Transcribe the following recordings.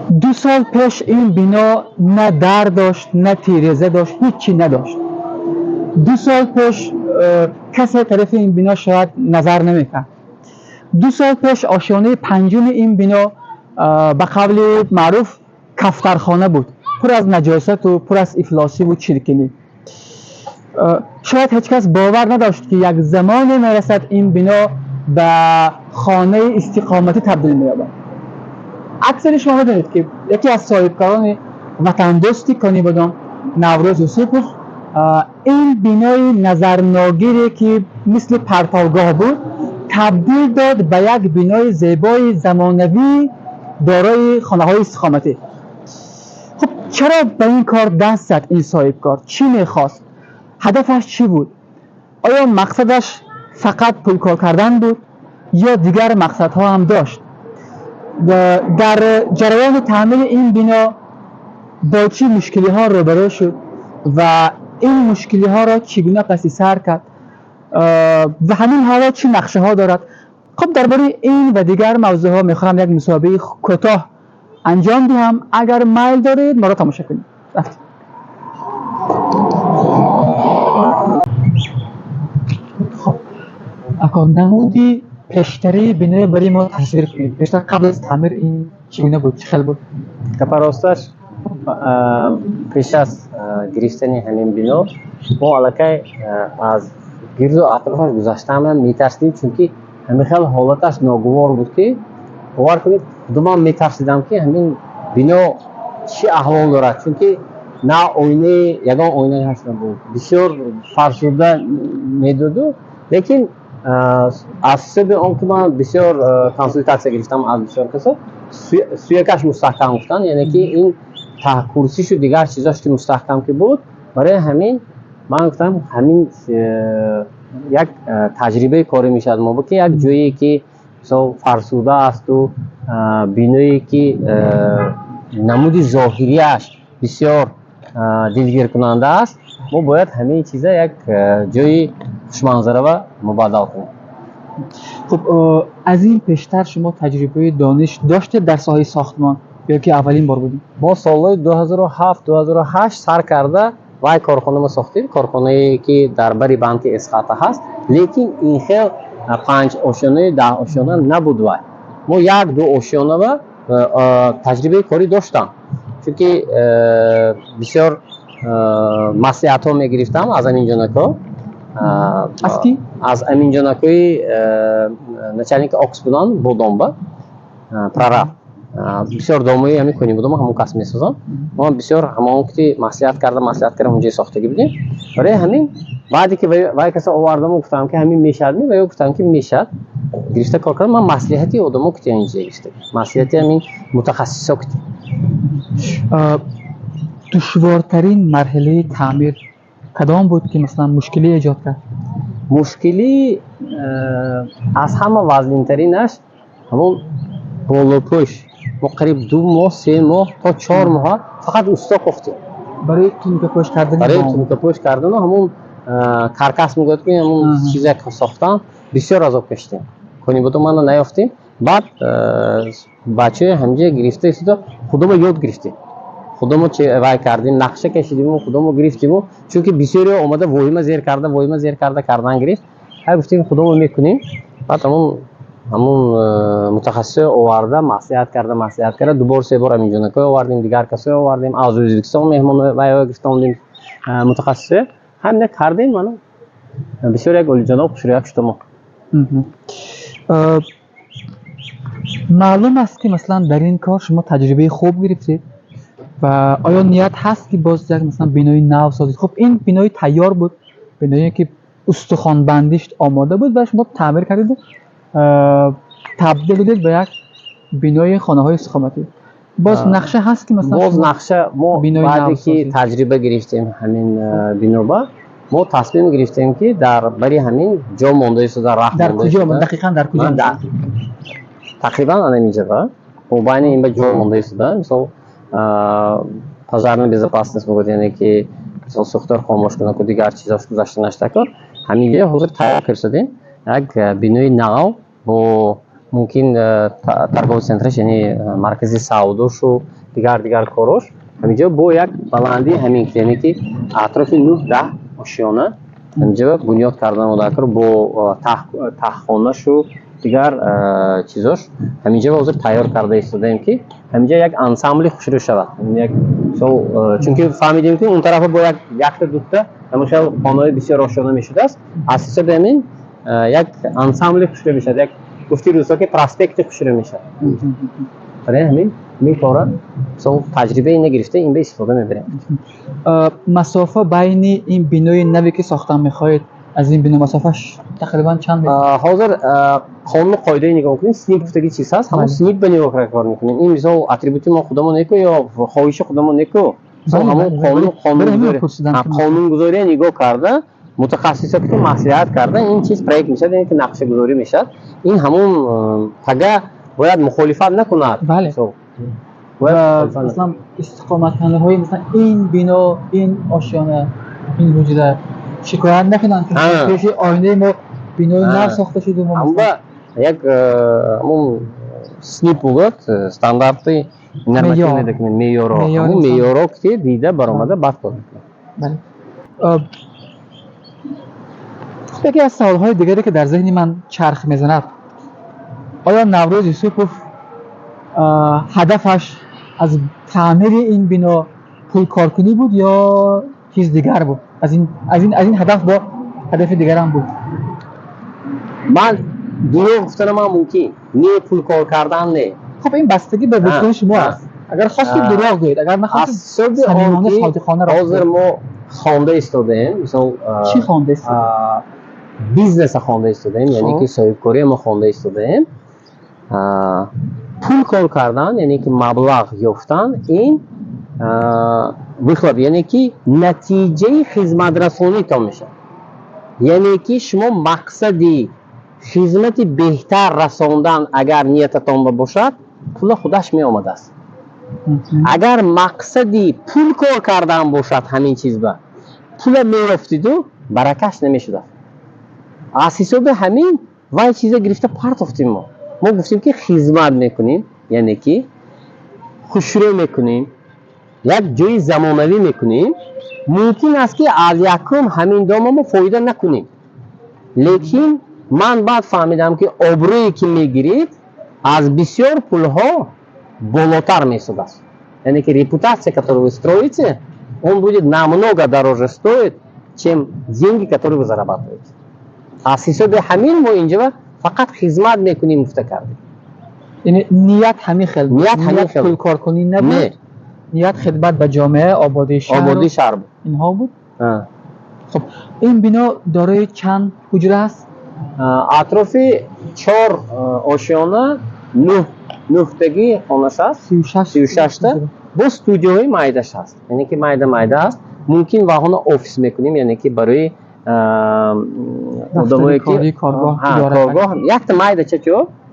2 سال پیش این بنا نه در داشت، نه تیرزه داشت، هیچی نداشت. 2 سال پیش کسی طرف این بنا شاید نظر نمیکرد. 2 سال پیش آشیانه پنجم این بنا به قول معروف کفترخانه بود، پر از نجاست و پر از افلاسی و چرکنی. شاید هیچ کس باور نداشت که یک زمانی میرسد این بنا به خانه استقامتی تبدیل می‌یابد. اکثر شما می‌دانید که یکی از صاحبکاران وطن دوستی کنیبادان، نوروز یوسفوف، این بنای نظرناگیری که مثل پرتوگاه بود تبدیل داد به یک بنای زیبای زمانوی دارای خانه‌های استقامتی. خب چرا به این کار دست زد این صاحبکار؟ چی می‌خواست؟ هدفش چی بود؟ آیا مقصدش فقط پولکار کردن بود یا دیگر مقصدها هم داشت؟ در جریان تعمیر این بنا با چه مشکلی ها روبرو شد و این مشکلی ها را چگونه پس سر کرد و همین حالا چه نقشه ها دارد؟ خب درباره این و دیگر موضوع ها میخوام یک مسابقه کوتاه انجام دهم. اگر میل دارید ما را تماشا کنید. خب نمودی پیشتری بنای برای ما تصویر کنید. پیشتر قبل از تعمیر این چگونه بود؟ چه خیلی بود؟ راستش پیش از گرفتن همین بنا ما علاقه از گرد و اطرافش گذاشتن میترسیدیم، چون که همین خیلی حالتش ناگوار بود که باور کنید خودم میترسیدم که همین بنا چی احوال دارد، چون که نه آینه، یگان آینه هست بود، بسیار فرسوده میدود. لیکن از سبب آنکه من بسیار کنسولتاسیا گرفتم از بسیار کسا، سویکش مستحکم گفتن، یعنی که این کرسیش و دیگر چیزاش که مستحکم که بود، برای همین من گفتم همین یک تجربه کاری میشد ما با که یک جایی که فرسوده است و بینایی که نمود ظاهریش بسیار دلگیر کننده است، ما باید همه چیزا یک جای خوشمنظره و مبادل کنیم. خب از این پیشتر شما تجربه دانش داشته در ساحه ساختمان یا که اولین بار بودیم؟ ما سال 2007-2008 سر کرده وای کارخانه ما ساختیم، کارخانه‌ای که در بری بند اسقاط هست، لیکن این خیلی 5 آشیانه 10 آشیانه نبود. وای ما 1-2 آشیانه و تجربه کاری داشتم، چون که بسیار مصلحت ها میگرفتم از امین جانکو. از کی؟ از امین جانکوی نچرنیک آکس بودن بودم پرارا بسیار داموی همین کنیم بودم، همون کس میسازم. ما بسیار همون که مصلحت کردم اونجا ساختگی بودیم. برای همین بعدی که وای کسا آوردم و گفتم که همین میشد و یا گفتم که میشد گرفته کار کردم. من مصلحتی آدمو که اینجا گرفته، مصلحتی همین متخصصا که دشوارترین مرحله تعمیر کدام بود که مثلا مشکلی ایجاد کرد؟ مشکلی از همه وزن‌ترینش همون بالاپوش. ما قریب 2 ماه 3 ماه تا 4 ماه فقط اوستا پختیم برای تونیکه پوش کردن. برای تونیکه پوش کردن همون کارکاس میگوید که همون چیزی که ساختن بسیار عذاب کشیدیم. کنی بود ما نیافتیم. بعد بچه همجه گرفته است، خودمون یاد گرفتیم، خودمون چه وای کردیم، نقشه کشیدیم، خودمون گرفتیم، چون که بسیاری اومده وایما زیر کرده کردن گرفت. گفتیم خودمون میکنیم. بعد همون متخصص آورده مصلحت کرده 2 بار 3 بار همین جانکو آوردیم، دیگر کسا آوردیم، از ازبکستان مهمان وای گرفتیم متخصص همین کردیم. من بسیار یک گل جناب خوشریاک شدم. معلوم است که مثلا در این کار شما تجربه خوب گرفتید و آیا نیت هست که باز یک مثلا بنای نو سازید؟ خب این بنای تیار بود، بنایی که استخوان بندیش آماده بود و شما تعمیر کردید و تبدیل دادید به یک بنای خانه‌های استقامتی. باز نقشه هست که مثلا باز نقشه ما بعدی که تجربه گرفتیم همین بنا ما تصمیم گرفتیم که در بری همین جا مونده است، در کجا دقیقاً در کجا تقریبا همینجا و بین این به جا مونده است. مثلا پازارن безопасность میگه، یعنی که مثلا سوختار خاموش کنه که دیگر چیزاش گذاشته نشده که همینجا حضور تیار کردیم یک بنای نو با мумкин торговый центраш яъне маркази савдошу дигар корош ҳаминҷо бо як баланди ҳамин яъне ки атрофи 9-10 ошёна ҳаминҷо бунёд карда омадааро бо таҳхонашу дигар чизош ҳаминҷо ҳозир тайёр карда истодаем ки ҳаминҷо як ансамбли хушрӯ шавад. Чунки фаҳмидем ки он тарафа бо якта духта ҳамихел хонаҳои бисёр ошёна мешудааст. Аз ҳисоби ҳамин як ансамбли хушрӯ мешавад, як гуфти рӯзҳо ки проспекти хушрӯ мешавад. برای همین کارا سو تجربه نگرفته این به استفاده میبریم. مسافه بین این بینای نوی که ساختن میخواید از این بنا مسافهش تقریبا چند متر؟ حاضر قانون قاعده نگاه کنیم سنیپ گفتگی چیز هست همون سنیپ به نگاه کار میکنیم. این مثلا اتریبوت ما خودمون نکو یا خواهش خودمون نکو همون قانون گذاری نگاه کرده متخصصا که مصلحت کرده این چیز پروژه میشه یعنی که نقشه گذاری میشه این همون تگه باید مخالفت نکند. بله. مثلا استقامت کننده های مثلا این بنا این آشیانه این حجره شکایت نکنن که پیش آینه ما بنای نو ساخته شده ما اما یک همون سنیپ بود استانداردی نرمتی که میارو که دیده برآمده بعد کنید. بله. یکی از سوالهای دیگری که در ذهن من چرخ میزند آیا نوروز یوسفوف هدفش از تعمیر این بنا پول کارکنی بود یا چیز دیگر بود؟ از این هدف با هدف دیگر هم بود؟ من دروغ گفتن ما ممکن نه پول کار کردن نه. خب این بستگی به وجدان شما است. اگر خواستید دروغ گویید، اگر نخواستید صمیمانه صادقانه را حاضر ما خوانده ایستادیم. مثلا چی خوانده ایستادیم؟ بیزنس خوانده ایستادیم، یعنی که صاحبکاری ما خوانده ایستادیم. پول کار کردن یعنی که مبلغ یافتن این بخلاف یعنی که نتیجه خدمت رسانی تا میشه. یعنی که شما مقصدی خدمت بهتر رساندن اگر نیتتان باشد پول خودش می آمده است. اگر مقصدی پول کار کردن باشد همین چیز با پول می رفتید و برکش نمی شده. از حساب همین وای چیزا گرفته پرت افتیم ما گفتیم که خدمت میکنیم یعنی که خوشرو میکنیم یک جای زمانوی میکنیم ممکن است که از یکم همین دام ما فایده نکنیم لیکن من بعد فهمیدم که оброи که میگیرید از بسیار пулҳо болотар месудас. Яъне ки репутация, которую вы строите, он будет намного дороже стоить, чем деньги, которые вы зарабатываете. Аз ҳисоби ҳамин мо инҷа фақат хизмат мекунем муфта кардем. یعنی نیت همین خیلی نیت پول کارکنی نبود. نیت خدمت به جامعه آبادی شهر بود. اینها بود. خب این بنا دارای چند حجره است؟ اطراف 4 آشیانه 9 تگی خانه‌اش است. 36 تا با استودیوهای مایده‌اش است. یعنی که مایده است. ممکن واهن آفیس میکنیم یعنی که برای آدمایی که کارگاه یک تا مایده چه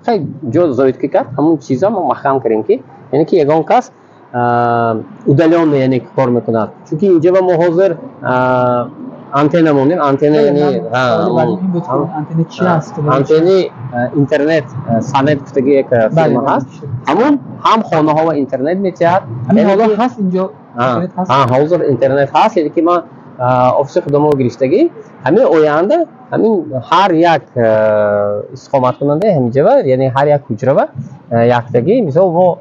خیلی جا زاید که کرد همون چیزا ما محکم کردیم که یعنی که یگان کس удалённо یعنی کار میکند چون که اینجا ما حاضر آنتن مونیم آنتن یعنی آنتن چی است؟ آنتن اینترنت سانت گفتگی یک فرم هست همون هم خانه ها و اینترنت میتیاد همین حالا هست اینجا حاضر اینترنت هست یعنی که ما آفیس خودمون گرفتگی همین آینده همین هر یک استقامت کننده همینجا یعنی هر یک حجره و یکتگی مثلا ما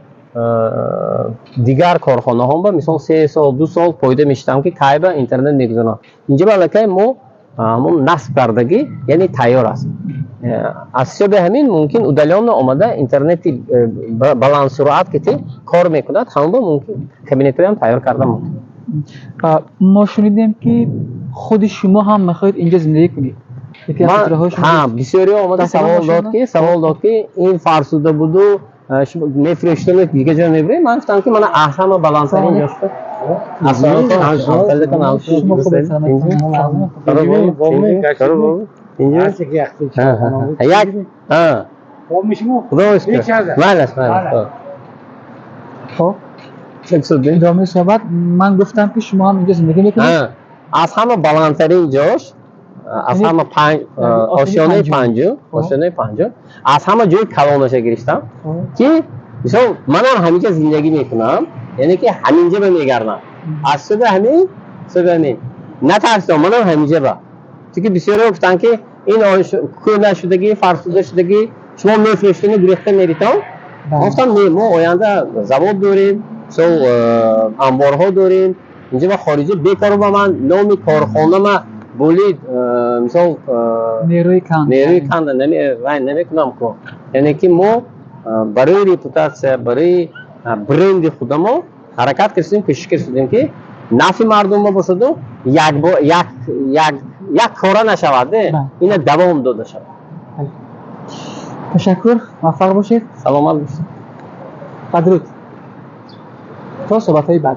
دیگر کارخانه ها با مثلا 3 سال 2 سال پایده میشتم که کی با اینترنت میگذارن اینجا بالاخره ما همون نصب کردگی یعنی تیار است از سبب همین ممکن удалённо اومده اینترنتی بلند سرعت که کار میکند همون با ممکن کابینت هم تیار کرده ممکن ما شنیدیم که خود شما هم میخواید اینجا زندگی کنید. بسیاری آمده سوال داد که این فرسوده بود و میفروشتم دیگه جا نمیبره من گفتم که من احرام بلندترین اینجا شد ادامه صحبت من گفتم که شما هم اینجا زندگی میکنید از همه بلندترین جاش از یعنی- همه پنج آشیانه پنجم خب. آشیانه پنجم از همه جای کلانش گرفتم خب. که مثلا منم همینجا زندگی میکنم یعنی که همینجا به میگردم از صبح همین صبح همین نترسم منم همینجا با چون که بسیاری گفتن که این کور نشدگی فرسوده شدگی شما میفرستین گریخته میریتم بله. گفتم نه ما آینده زواد داریم سو انبارها داریم اینجا ما خارجی بیکارو با من نام کارخانه ما بولید مثلا نیروی کم نیروی کند نمیکنم که یعنی که ما برای ریپوتاسیا برای برند خود ما حرکت کردیم پیش کردیم که نفع مردم ما باشد و یک کاره نشود این دوام داده شود. تشکر موفق باشید سلامت باشید. بدرود تا صحبت های بعد